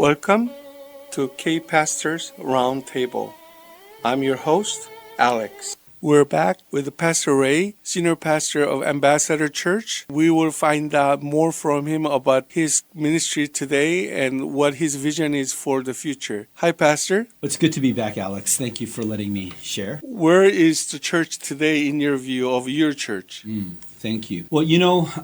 Welcome to K-Pastors Roundtable. I'm your host, Alex. We're back with Pastor Ray, Senior Pastor of Ambassador Church. We will find out more from him about his ministry today and what his vision is for the future. Hi, Pastor. It's good to be back, Alex. Thank you for letting me share. Where is the church today in your view of your church? Thank you. Well,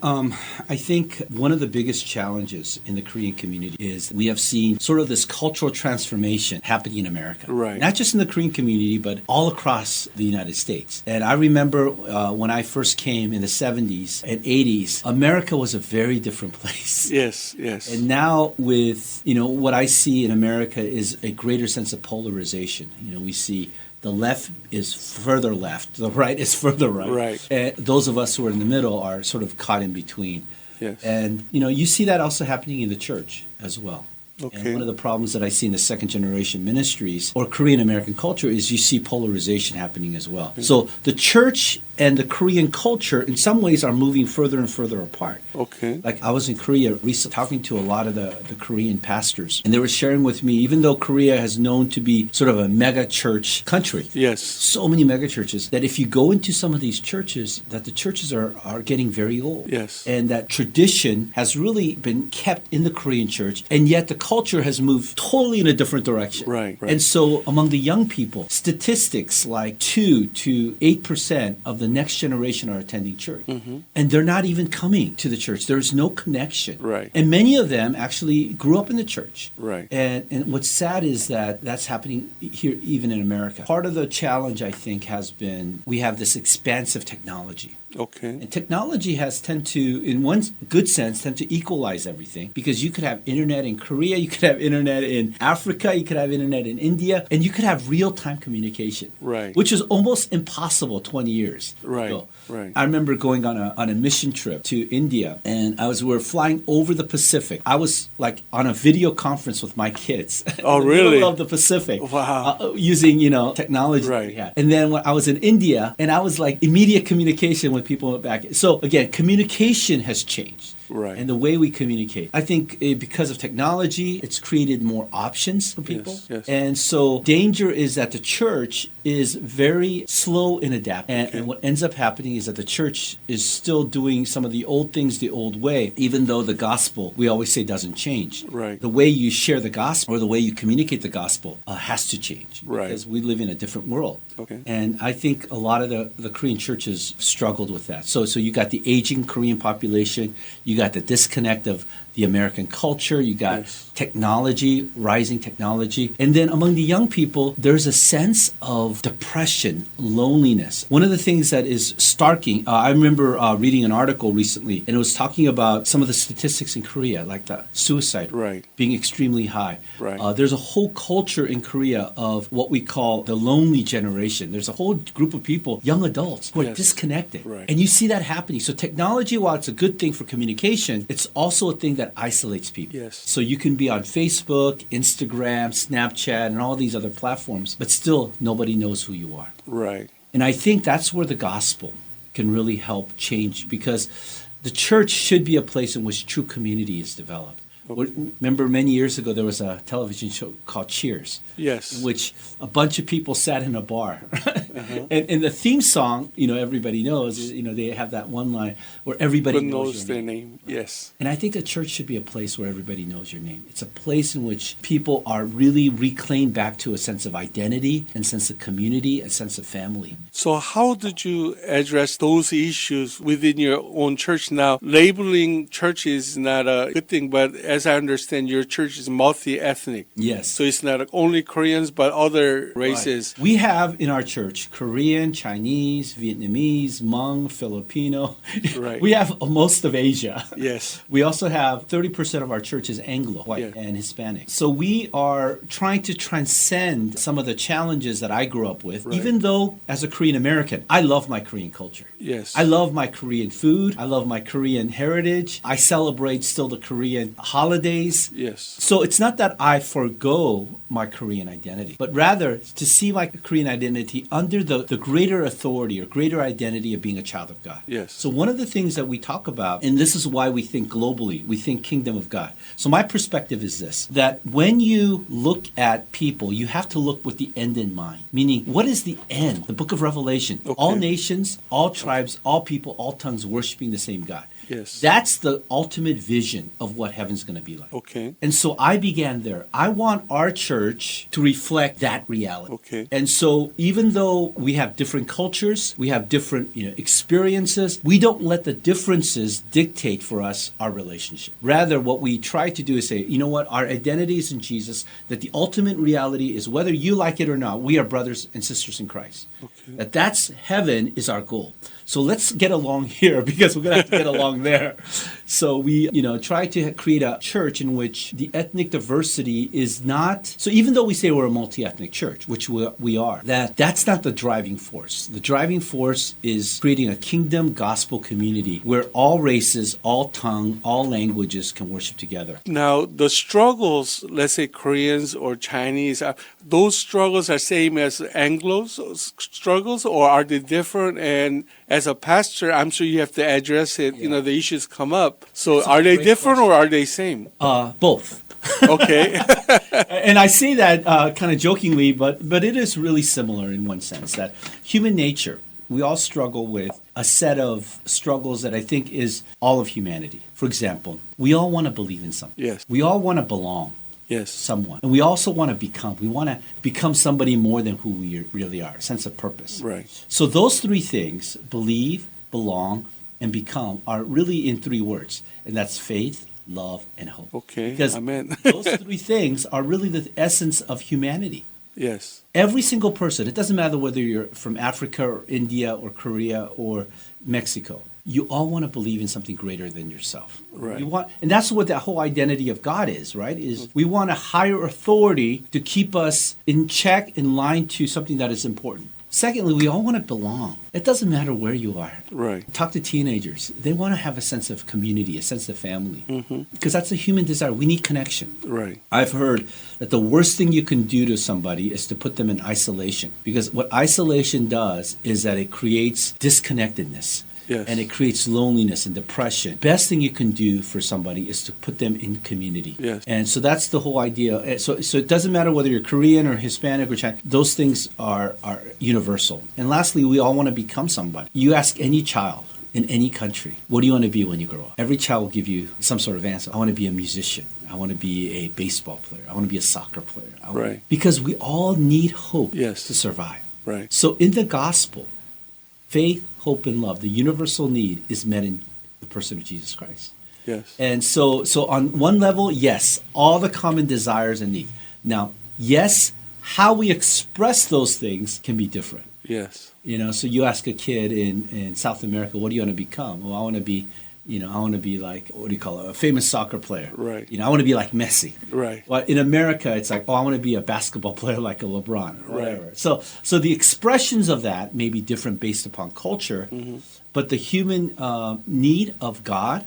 I think one of the biggest challenges in the Korean community is we have seen sort of this cultural transformation happening in America. Right. Not just in the Korean community, but all across the United States. And I remember when I first came in the 70s and 80s, America was a very different place. Yes. And now with, what I see in America is a greater sense of polarization. We see the left is further left, the right is further right. Right. And those of us who are in the middle are sort of caught in between. Yes. And, you see that also happening in the church as well. Okay. And one of the problems that I see in the second generation ministries or Korean American culture is you see polarization happening as well. Mm-hmm. So the church and the Korean culture in some ways are moving further and further apart. Okay. Like I was in Korea recently talking to a lot of the Korean pastors, and they were sharing with me, even though Korea has known to be sort of a mega church country, Yes. so many mega churches, that if you go into some of these churches, that the churches are getting very old. Yes. And that tradition has really been kept in the Korean church, and yet the culture has moved totally in a different direction. Right. And so among the young people, statistics like 2 to 8% of the next generation are attending church. Mm-hmm. And they're not even coming to the church. There's no connection. Right. And many of them actually grew up in the church. Right. And what's sad is that that's happening here, even in America. Part of the challenge, I think, has been we have this expansive technology. Okay. And technology has tend to, in one good sense, tend to equalize everything, because you could have internet in Korea, you could have internet in Africa, you could have internet in India, and you could have real-time communication. Right. Which is almost impossible 20 years Right. ago. Right. I remember going on a mission trip to India, and we were flying over the Pacific. I was like on a video conference with my kids. Oh, in the really? middle of the Pacific. Wow. Using, technology that Right. we had. And then when I was in India, and I was like immediate communication with people back. So again, communication has changed. Right. And the way we communicate. I think because of technology, it's created more options for people. Yes. And so danger is that the church is very slow in adapting. And what ends up happening is that the church is still doing some of the old things the old way, even though the gospel, we always say, doesn't change. Right. The way you share the gospel or the way you communicate the gospel has to change. Right. Because we live in a different world. Okay. And I think a lot of the Korean churches struggled with that. So you got the aging Korean population, you got the disconnect of the American culture, you got technology, rising technology. And then among the young people, there's a sense of depression, loneliness. One of the things that is starking, I remember reading an article recently, and it was talking about some of the statistics in Korea, like the suicide Right. being extremely high. Right. There's a whole culture in Korea of what we call the lonely generation. There's a whole group of people, young adults, who are disconnected. Right. And you see that happening. So technology, while it's a good thing for communication, it's also a thing that isolates people. Yes. So you can be on Facebook, Instagram, Snapchat, and all these other platforms, but still nobody knows who you are. Right. And I think that's where the gospel can really help change, because the church should be a place in which true community is developed. Okay. Remember many years ago there was a television show called Cheers, Yes. in which a bunch of people sat in a bar. And the theme song, everybody knows, they have that one line where everybody knows your their name. name. Yes. And I think a church should be a place where everybody knows your name. It's a place in which people are really reclaimed back to a sense of identity and sense of community, a sense of family. So how did you address those issues within your own church? Now, labeling church is not a good thing, but as I understand, your church is multi-ethnic. Yes. So it's not only Koreans, but other races. Right. We have in our church Korean, Chinese, Vietnamese, Hmong, Filipino. Right. We have most of Asia. Yes. We also have 30% of our church is Anglo, white, and Hispanic. So we are trying to transcend some of the challenges that I grew up with, even though as a Korean American, I love my Korean culture. Yes. I love my Korean food. I love my Korean heritage. I celebrate still the Korean holidays. Yes. So it's not that I forgo my Korean identity, but rather to see my Korean identity under the greater authority or greater identity of being a child of God. Yes. So one of the things that we talk about, and this is why we think globally, we think kingdom of God. So my perspective is this, that when you look at people, you have to look with the end in mind. Meaning, what is the end? The book of Revelation. Okay. All nations, all tribes, all people, all tongues worshiping the same God. Yes. That's the ultimate vision of what heaven's going to be like. Okay. And so I began there. I want our church to reflect that reality. Okay. And so even though we have different cultures, we have different experiences, we don't let the differences dictate for us our relationship. Rather, what we try to do is say, you know what, our identity is in Jesus, that the ultimate reality is whether you like it or not, we are brothers and sisters in Christ. Okay. That's heaven is our goal. So let's get along here because we're going to have to get along there. So we, try to create a church in which the ethnic diversity is not. So even though we say we're a multi-ethnic church, which we are, that's not the driving force. The driving force is creating a kingdom gospel community where all races, all tongue, all languages can worship together. Now, the struggles, let's say Koreans or Chinese, those struggles are same as Anglo's struggles, or are they different? And as a pastor, I'm sure you have to address it. Yeah. The issues come up. So That's a are they great different question. or are they same? Both. Okay. And I say that kind of jokingly, but it is really similar in one sense that human nature, we all struggle with a set of struggles that I think is all of humanity. For example, we all want to believe in something. Yes. We all want to belong. Yes. Someone. And we also want to become. We want to become somebody more than who we really are, a sense of purpose. Right. So those three things, believe, belong, and become, are really in three words. And that's faith, love, and hope. Okay. Because Amen. those three things are really the essence of humanity. Yes. Every single person, it doesn't matter whether you're from Africa or India or Korea or Mexico, you all want to believe in something greater than yourself. Right. And that's what that whole identity of God is, right? Is we want a higher authority to keep us in check, in line to something that is important. Secondly, we all want to belong. It doesn't matter where you are. Right. Talk to teenagers. They want to have a sense of community, a sense of family. Mm-hmm. Because that's a human desire. We need connection. Right. I've heard that the worst thing you can do to somebody is to put them in isolation. Because what isolation does is that it creates disconnectedness. Yes. And it creates loneliness and depression. Best thing you can do for somebody is to put them in community. Yes. And so that's the whole idea. So it doesn't matter whether you're Korean or Hispanic or Chinese. Those things are universal. And lastly, we all want to become somebody. You ask any child in any country, what do you want to be when you grow up? Every child will give you some sort of answer. I want to be a musician. I want to be a baseball player. I want to be a soccer player. Right. Because we all need hope Yes. to survive. Right. So in the gospel, faith, hope, and love, the universal need is met in the person of Jesus Christ. Yes. And so on one level, yes, all the common desires and needs. Now, yes, how we express those things can be different. Yes. So you ask a kid in South America, what do you want to become? Well, I want to be, like, what do you call it, a famous soccer player. Right. I want to be like Messi. Right. Well, in America, it's like, I want to be a basketball player like a LeBron. Or whatever. Right. So the expressions of that may be different based upon culture, Mm-hmm. but the human need of God,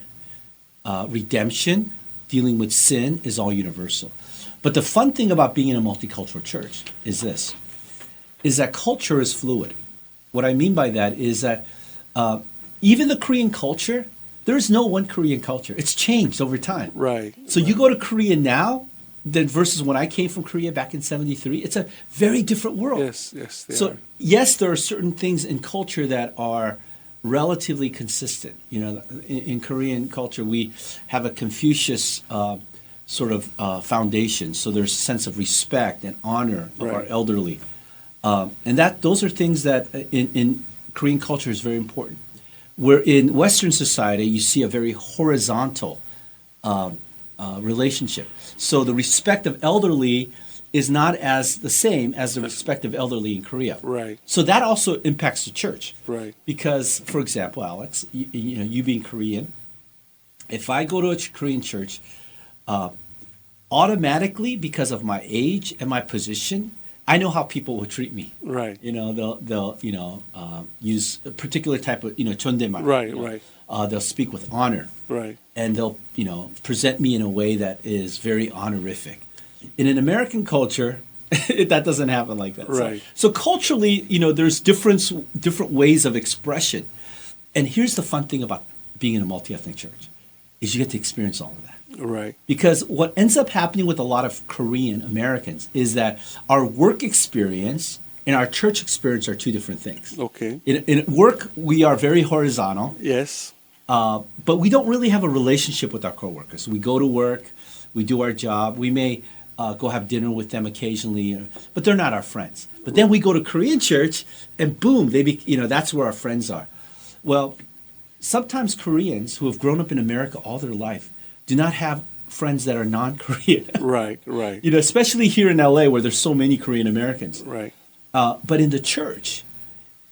redemption, dealing with sin is all universal. But the fun thing about being in a multicultural church is this, is that culture is fluid. What I mean by that is that even the Korean culture, there is no one Korean culture. It's changed over time. Right. So you go to Korea now, then versus when I came from Korea back in '73, it's a very different world. Yes. Yes. They So are. yes, there are certain things in culture that are relatively consistent. In Korean culture, we have a Confucius sort of foundation. So there's a sense of respect and honor of our Right. elderly. And those are things that in Korean culture is very important. Where in Western society, you see a very horizontal relationship. So the respect of elderly is not as the same as the respect of elderly in Korea. Right. So that also impacts the church. Right. Because, for example, Alex, you being Korean, if I go to a Korean church, automatically, because of my age and my position, I know how people will treat me. Right. They'll use a particular type of 존댓말. Right, right. They'll speak with honor. Right. And they'll present me in a way that is very honorific. In an American culture, that doesn't happen like that. Right. So culturally, there's different ways of expression. And here's the fun thing about being in a multi-ethnic church is you get to experience all of that. Right. Because what ends up happening with a lot of Korean Americans is that our work experience and our church experience are two different things. Okay. In work, we are very horizontal. Yes. But we don't really have a relationship with our coworkers. We go to work, we do our job. We may go have dinner with them occasionally, but they're not our friends. But then we go to Korean church, and boom, that's where our friends are. Well, sometimes Koreans who have grown up in America all their life do not have friends that are non-Korean. Right, right. Especially here in LA where there's so many Korean Americans. Right. But in the church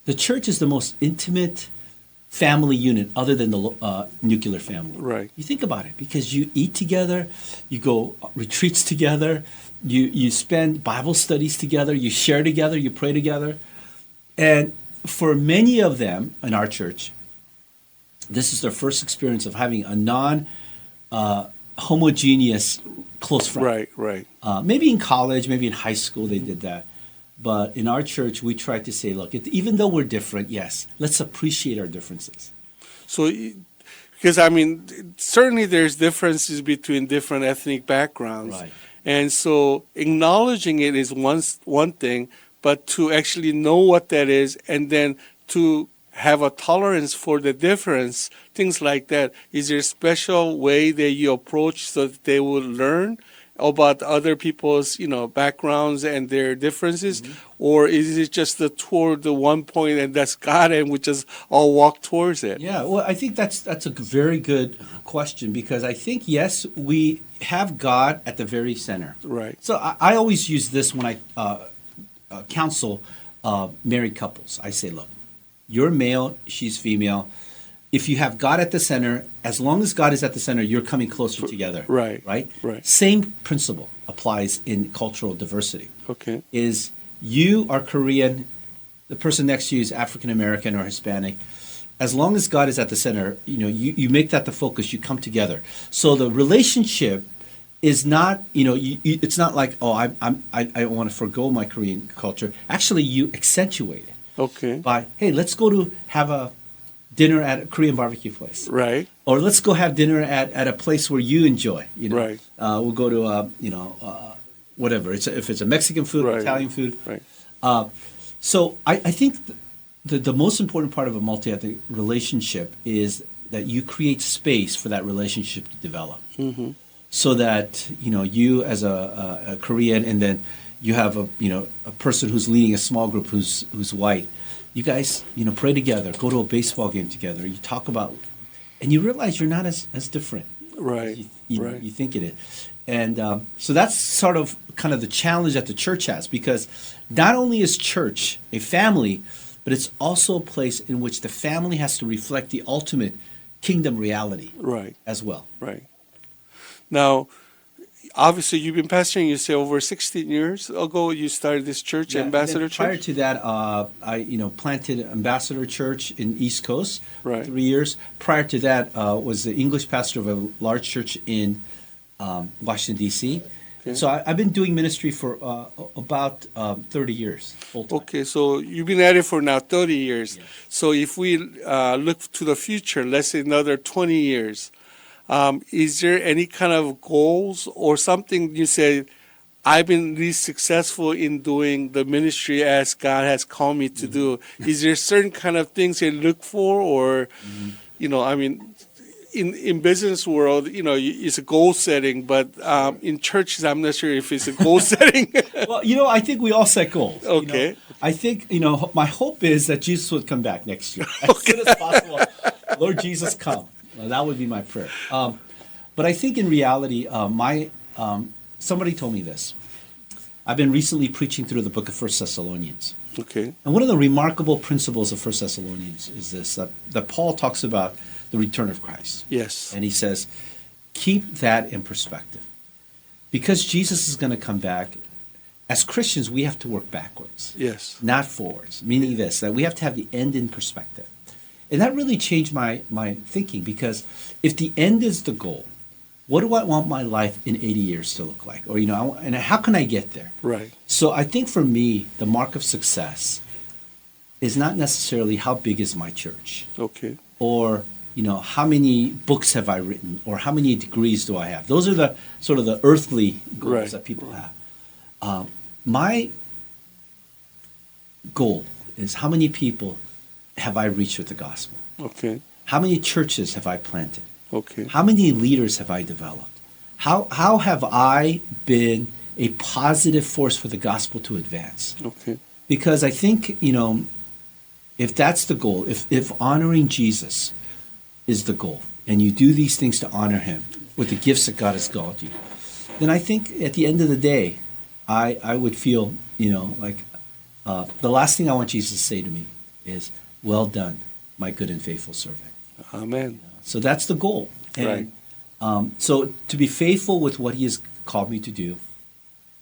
is the most intimate family unit other than the nuclear family. Right. You think about it because you eat together, you go retreats together, you spend Bible studies together, you share together, you pray together. And for many of them in our church, this is their first experience of having a homogeneous close friend. Right, right. Maybe in college, maybe in high school they did that. But in our church, we try to say, look, even though we're different, yes, let's appreciate our differences. So, because certainly there's differences between different ethnic backgrounds. Right. And so acknowledging it is one thing, but to actually know what that is and then to have a tolerance for the difference, things like that. Is there a special way that you approach so that they will learn about other people's, backgrounds and their differences? Mm-hmm. Or is it just toward the one point and that's God and we just all walk towards it? Yeah, well, I think that's a very good question because I think, yes, we have God at the very center. Right. So I always use this when I counsel married couples. I say, look, you're male, she's female. If you have God at the center, as long as God is at the center, you're coming closer together. Right. Right? Right. Same principle applies in cultural diversity. Okay. Is you are Korean, the person next to you is African American or Hispanic. As long as God is at the center, you make that the focus, you come together. So the relationship is not, it's not like, oh, I want to forgo my Korean culture. Actually, you accentuate it. Okay. By, hey, let's go to have a dinner at a Korean barbecue place. Right. Or let's go have dinner at a place where you enjoy. Right. We'll go to, whatever. If it's a Mexican food or Right. Italian food. Right. So I think the most important part of a multi-ethnic relationship is that you create space for that relationship to develop. Mm-hmm. So that, you as a Korean and then you have a person who's leading a small group who's white. You guys, pray together, go to a baseball game together. You talk about, and you realize you're not as different. Right. As Right. you think it is. And so that's sort of kind of the challenge that the church has because not only is church a family, but it's also a place in which the family has to reflect the ultimate kingdom reality. Right. As well. Right. Now, obviously, you've been pastoring, you say, over 16 years ago, you started this church, Yeah, Ambassador Church? Prior to that, I planted Ambassador Church in East Coast, Right. 3 years. Prior to that, was the English pastor of a large church in Washington, D.C. Okay. So I've been doing ministry for about 30 years, full time. Okay, so you've been at it for now 30 years. Yes. So if we look to the future, let's say another 20 years, is there any kind of goals or something you say, I've been really successful in doing the ministry as God has called me to do? Is there certain kind of things you look for or, in business world, it's a goal setting, but in churches, I'm not sure if it's a goal setting. Well, I think we all set goals. Okay. I think, my hope is that Jesus would come back next year as soon as possible. Lord Jesus, come. That would be my prayer. But I think in reality, somebody told me this. I've been recently preaching through the book of 1 Thessalonians. Okay. And one of the remarkable principles of 1 Thessalonians is this, that Paul talks about the return of Christ. Yes. And he says, keep that in perspective. Because Jesus is going to come back, as Christians, we have to work backwards, Yes. not forwards, meaning this, that we have to have the end in perspective. And that really changed my thinking, because if the end is the goal, what do I want my life in 80 years to look like? Or, and how can I get there? Right. So I think for me, the mark of success is not necessarily how big is my church, Okay. or how many books have I written, or how many degrees do I have. Those are the sort of the earthly goals Right. that people have. My goal is how many people have I reached with the gospel? Okay. How many churches have I planted? Okay. How many leaders have I developed? How have I been a positive force for the gospel to advance? Okay. Because I think, if that's the goal, if honoring Jesus is the goal, and you do these things to honor him with the gifts that God has called you, then I think at the end of the day, I would feel, like the last thing I want Jesus to say to me is, well done, my good and faithful servant. Amen. So that's the goal. And, Right. So to be faithful with what he has called me to do.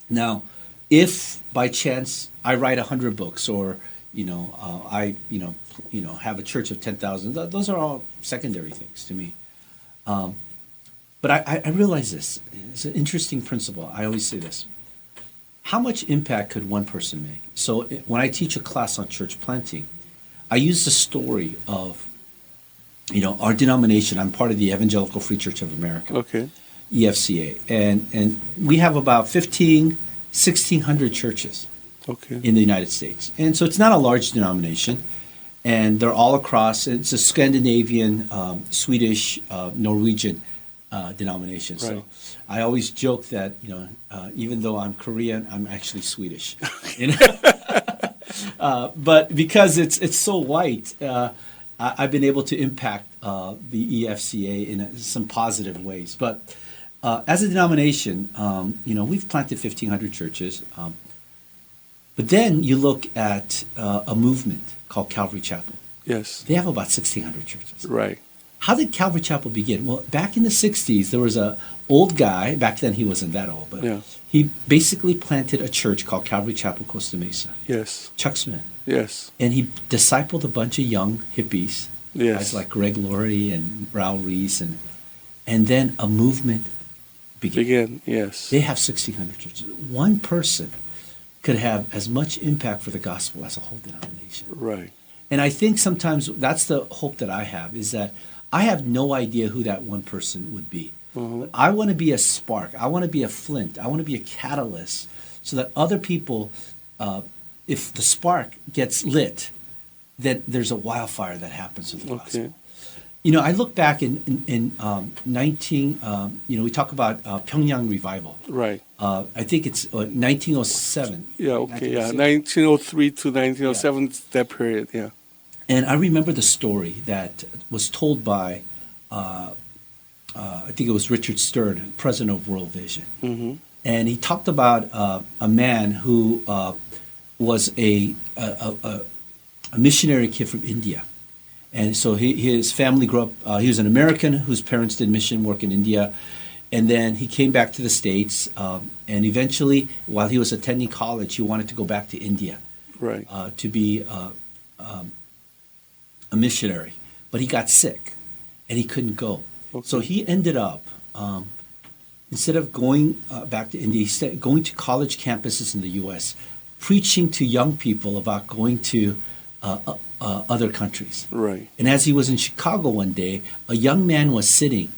Now, if by chance I write 100 books, or I have a church of 10,000, those are all secondary things to me. But I realize this. It's an interesting principle. I always say this. How much impact could one person make? So when I teach a class on church planting, I use the story of, our denomination. I'm part of the Evangelical Free Church of America, Okay. EFCA, and we have about 1,600 churches Okay. in the United States. And so it's not a large denomination, and they're all across. It's a Scandinavian, Swedish, Norwegian denomination. Right. So I always joke that, even though I'm Korean, I'm actually Swedish. But because it's so white, I've been able to impact the EFCA in some positive ways. But as a denomination, we've planted 1,500 churches. But then you look at a movement called Calvary Chapel. Yes. They have about 1,600 churches. Right. How did Calvary Chapel begin? Well, back in the 60s, there was a old guy. Back then, he wasn't that old, but Yeah. he basically planted a church called Calvary Chapel, Costa Mesa. Yes. Chuck Smith. Yes. And he discipled a bunch of young hippies, Yes. guys like Greg Laurie and Raul Reese, and then a movement began. Begin. Yes. They have 1,600 churches. One person could have as much impact for the gospel as a whole denomination. Right. And I think sometimes that's the hope that I have, is that I have no idea who that one person would be. But I want to be a spark. I want to be a flint. I want to be a catalyst so that other people, if the spark gets lit, then there's a wildfire that happens with the gospel. Okay. I look back in 19, we talk about Pyongyang revival. Right. I think it's 1907. Yeah. Okay. Yeah. 1906. 1903 to 1907. That period. Yeah. And I remember the story that was told by, I think it was Richard Stern, president of World Vision. Mm-hmm. And he talked about a man who was a missionary kid from India. And so his family grew up, he was an American whose parents did mission work in India. And then he came back to the States. And eventually, while he was attending college, he wanted to go back to India. Right. To be a missionary, but he got sick and he couldn't go. Okay. So he ended up, instead of going back to India, he started going to college campuses in the U.S., preaching to young people about going to other countries. Right. And as he was in Chicago one day, a young man was sitting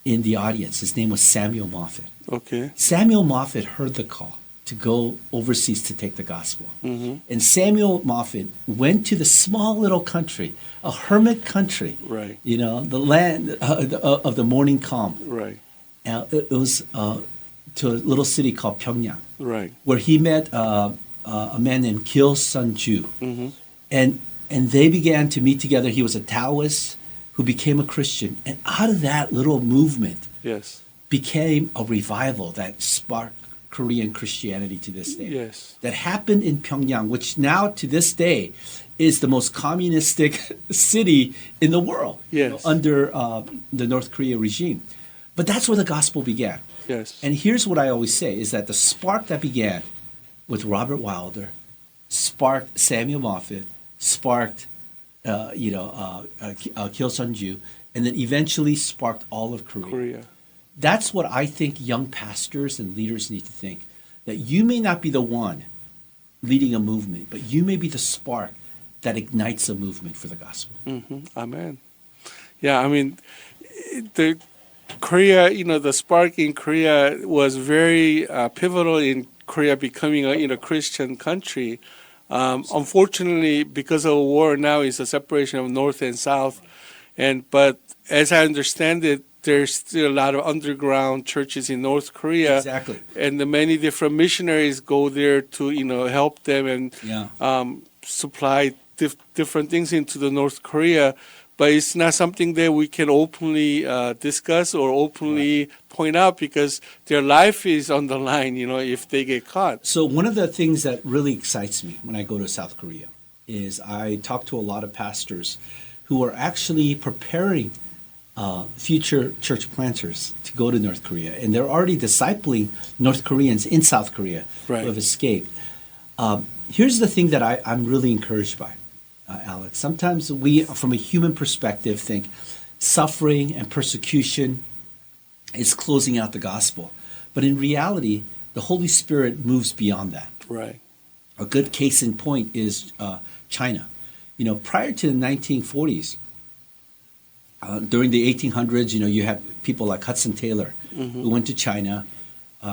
in the audience. His name was Samuel Moffett. Okay. Samuel Moffett heard the call to go overseas to take the gospel. Mm-hmm. And Samuel Moffett went to the small little country, a hermit country, Right. the land of the morning calm. Right. It was to a little city called Pyongyang, Right. where he met a man named Kil Sun Ju. Mm-hmm. And they began to meet together. He was a Taoist who became a Christian. And out of that little movement Yes. became a revival that sparked Korean Christianity to this day. Yes. That happened in Pyongyang, which now to this day is the most communistic city in the world, Yes. under the North Korea regime. But that's where the gospel began. Yes. And here's what I always say, is that the spark that began with Robert Wilder, sparked Samuel Moffett, sparked Kil Sun-ju, and then eventually sparked all of Korea. That's what I think young pastors and leaders need to think, that you may not be the one leading a movement, but you may be the spark that ignites a movement for the gospel. Amen. Yeah, I mean, the Korea, the spark in Korea was very pivotal in Korea becoming a Christian country. Unfortunately, because of the war now, is a separation of North and South, but as I understand it, there's still a lot of underground churches in North Korea. Exactly. And the many different missionaries go there to, help them and supply different things into the North Korea. But it's not something that we can openly discuss or openly point out, because their life is on the line, if they get caught. So one of the things that really excites me when I go to South Korea is I talk to a lot of pastors who are actually preparing future church planters to go to North Korea. And they're already discipling North Koreans in South Korea who have escaped. Here's the thing that I'm really encouraged by, Alex. Sometimes we, from a human perspective, think suffering and persecution is closing out the gospel. But in reality, the Holy Spirit moves beyond that. Right. A good case in point is China. Prior to the 1940s, during the 1800s, you had people like Hudson Taylor who went to China,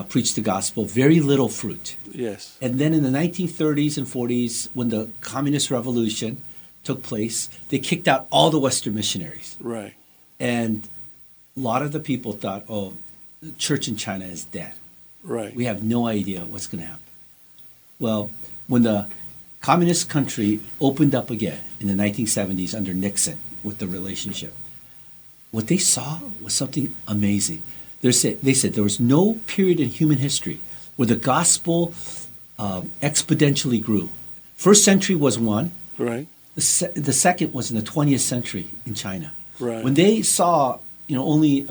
preached the gospel, very little fruit. Yes. And then in the 1930s and 40s, when the Communist Revolution took place, they kicked out all the Western missionaries. Right. And a lot of the people thought, the church in China is dead. Right. We have no idea what's going to happen. Well, when the communist country opened up again in the 1970s under Nixon with the relationship, what they saw was something amazing. They said there was no period in human history where the gospel exponentially grew. First century was one. Right. The second was in the 20th century in China. Right. When they saw, only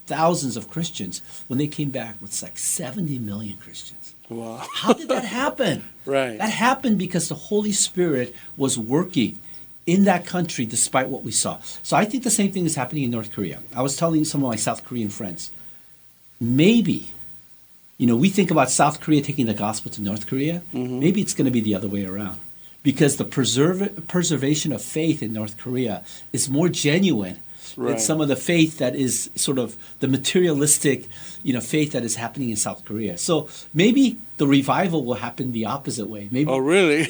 thousands of Christians, when they came back with like 70 million Christians. Wow. How did that happen? Right. That happened because the Holy Spirit was working in that country despite what we saw. So I think the same thing is happening in North Korea. I was telling some of my South Korean friends, maybe, we think about South Korea taking the gospel to North Korea. Maybe it's going to be the other way around, because the preservation of faith in North Korea is more genuine than some of the faith that is sort of the materialistic, faith that is happening in South Korea. So maybe the revival will happen the opposite way. Maybe. Oh, really?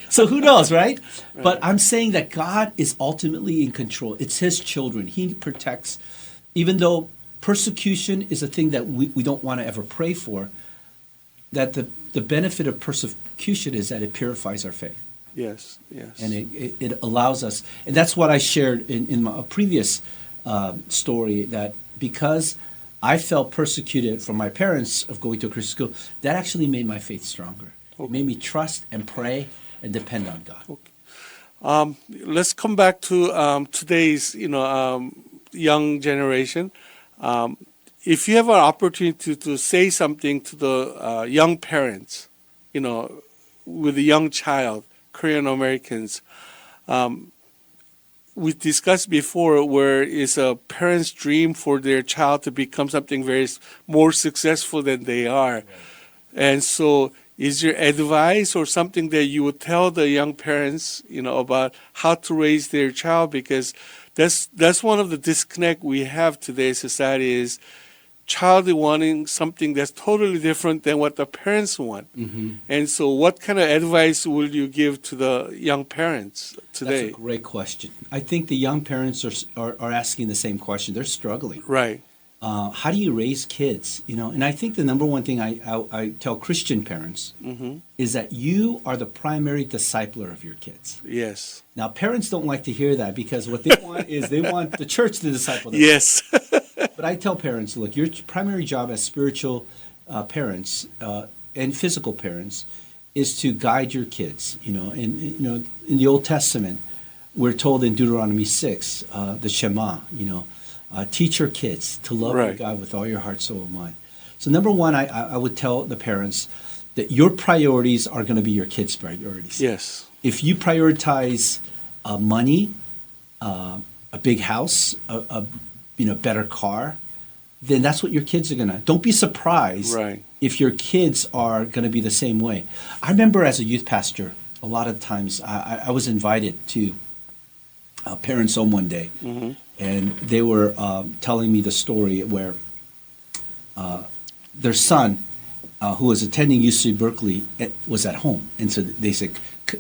So who knows, right? But I'm saying that God is ultimately in control. It's His children. He protects. Even though persecution is a thing that we don't want to ever pray for, that the benefit of persecution is that it purifies our faith. Yes, yes. And it allows us, and that's what I shared in my previous story, that because I felt persecuted from my parents of going to a Christian school, that actually made my faith stronger. Okay. It made me trust and pray and depend on God. Okay. Let's come back to today's, young generation. If you have an opportunity to say something to the young parents, with a young child, Korean Americans, we discussed before where it's a parent's dream for their child to become something very more successful than they are. Right. And so is there advice or something that you would tell the young parents, about how to raise their child? Because that's one of the disconnect we have today in society, is child wanting something that's totally different than what the parents want. And so what kind of advice will you give to the young parents today? That's a great question. I think the young parents are asking the same question. They're struggling. Right. How do you raise kids? And I think the number one thing I tell Christian parents is that you are the primary discipler of your kids. Yes. Now, parents don't like to hear that, because what they want is they want the church to disciple them. Yes. But I tell parents, look, your primary job as spiritual parents and physical parents is to guide your kids. In the Old Testament, we're told in Deuteronomy 6, the Shema, teach your kids to love your God with all your heart, soul, and mind. So number one, I would tell the parents, that your priorities are going to be your kids' priorities. Yes. If you prioritize money, a big house, a better car, then that's what your kids are gonna. Don't be surprised if your kids are gonna be the same way. I remember as a youth pastor, a lot of times I was invited to a parents' home one day, and they were telling me the story where their son, who was attending UC Berkeley, was at home, and so they said,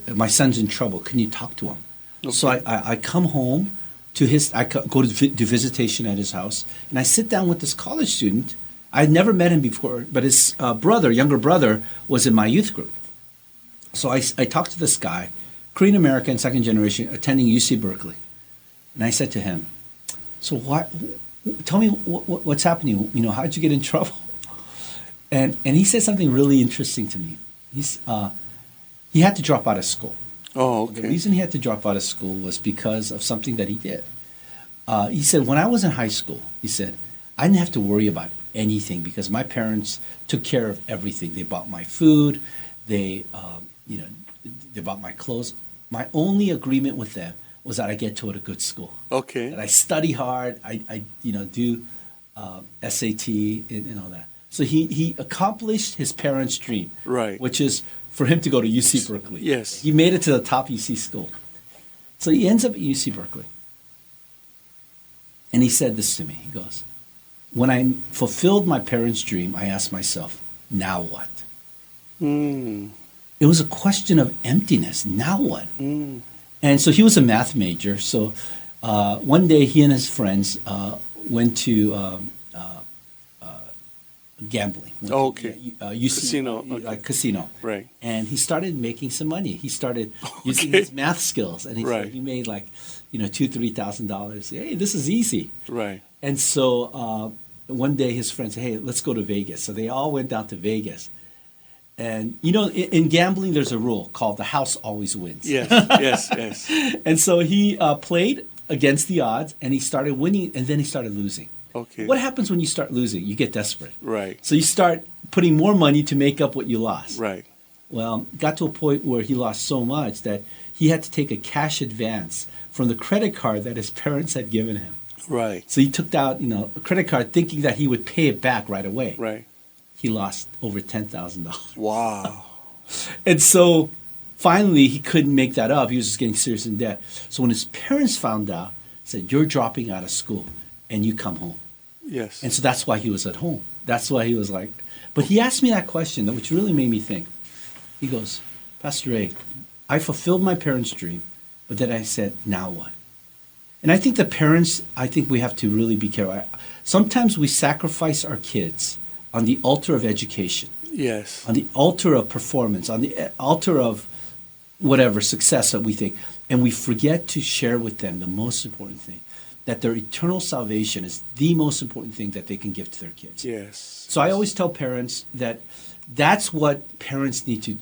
"My son's in trouble. Can you talk to him?" Okay. So I come home to I go to do visitation at his house, and I sit down with this college student. I had never met him before, but his younger brother, was in my youth group. So I talked to this guy, Korean American, second generation, attending UC Berkeley, and I said to him, "So tell me what's happening? How'd you get in trouble?" And he said something really interesting to me. He had to drop out of school. Oh, okay. The reason he had to drop out of school was because of something that he did. He said, when I was in high school, he said, I didn't have to worry about anything because my parents took care of everything. They bought my food, they bought my clothes. My only agreement with them was that I get to a good school. Okay. That I study hard, I do SAT and all that. So he accomplished his parents' dream, right? Which is for him to go to UC Berkeley. Yes. He made it to the top UC school. So he ends up at UC Berkeley. And he said this to me. He goes, when I fulfilled my parents' dream, I asked myself, now what? It was a question of emptiness. Now what? And so he was a math major. So one day he and his friends went to gambling. Okay. Casino. Okay. Casino. Right. And he started making some money. He started using his math skills, and he made like, $2,000-$3,000. Hey, this is easy. Right. And so one day his friends said, hey, let's go to Vegas. So they all went down to Vegas. And in gambling, there's a rule called the house always wins. Yes. Yes. And so he played against the odds, and he started winning, and then he started losing. Okay. What happens when you start losing? You get desperate. Right. So you start putting more money to make up what you lost. Right. Well, got to a point where he lost so much that he had to take a cash advance from the credit card that his parents had given him. Right. So he took out, a credit card thinking that he would pay it back right away. Right. He lost over $10,000. Wow. And so finally he couldn't make that up. He was just getting serious in debt. So when his parents found out, said, you're dropping out of school and you come home. Yes. And so that's why he was at home. That's why he was like, but he asked me that question, which really made me think. He goes, Pastor Ray, I fulfilled my parents' dream, but then I said, now what? And I think we have to really be careful. Sometimes we sacrifice our kids on the altar of education. Yes. On the altar of performance, on the altar of whatever success that we think. And we forget to share with them the most important thing, that their eternal salvation is the most important thing that they can give to their kids. Yes. So I always tell parents that that's what parents need to,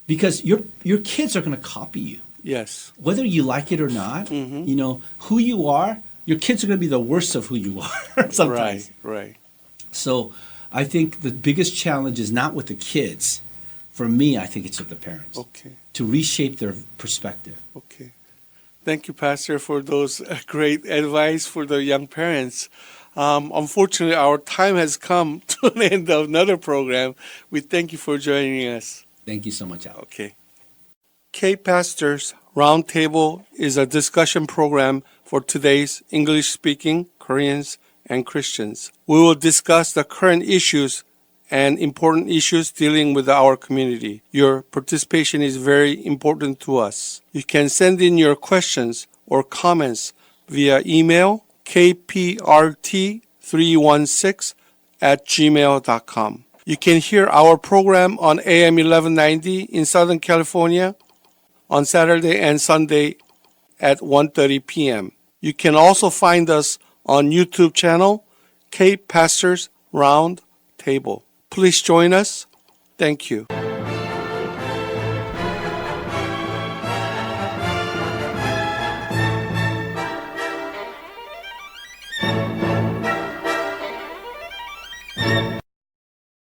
because your kids are going to copy you. Yes. Whether you like it or not, who you are, your kids are going to be the worst of who you are sometimes. Right. So I think the biggest challenge is not with the kids. For me, I think it's with the parents. Okay. To reshape their perspective. Okay. Thank you, Pastor, for those great advice for the young parents. Unfortunately, our time has come to an end of another program. We thank you for joining us. Thank you so much, Alex. Okay. K-Pastors Roundtable is a discussion program for today's English-speaking Koreans and Christians. We will discuss the current issues and important issues dealing with our community. Your participation is very important to us. You can send in your questions or comments via email kprt316@gmail.com. You can hear our program on AM 1190 in Southern California on Saturday and Sunday at 1:30 p.m. You can also find us on YouTube channel K-Pastors Round Table. Please join us. Thank you.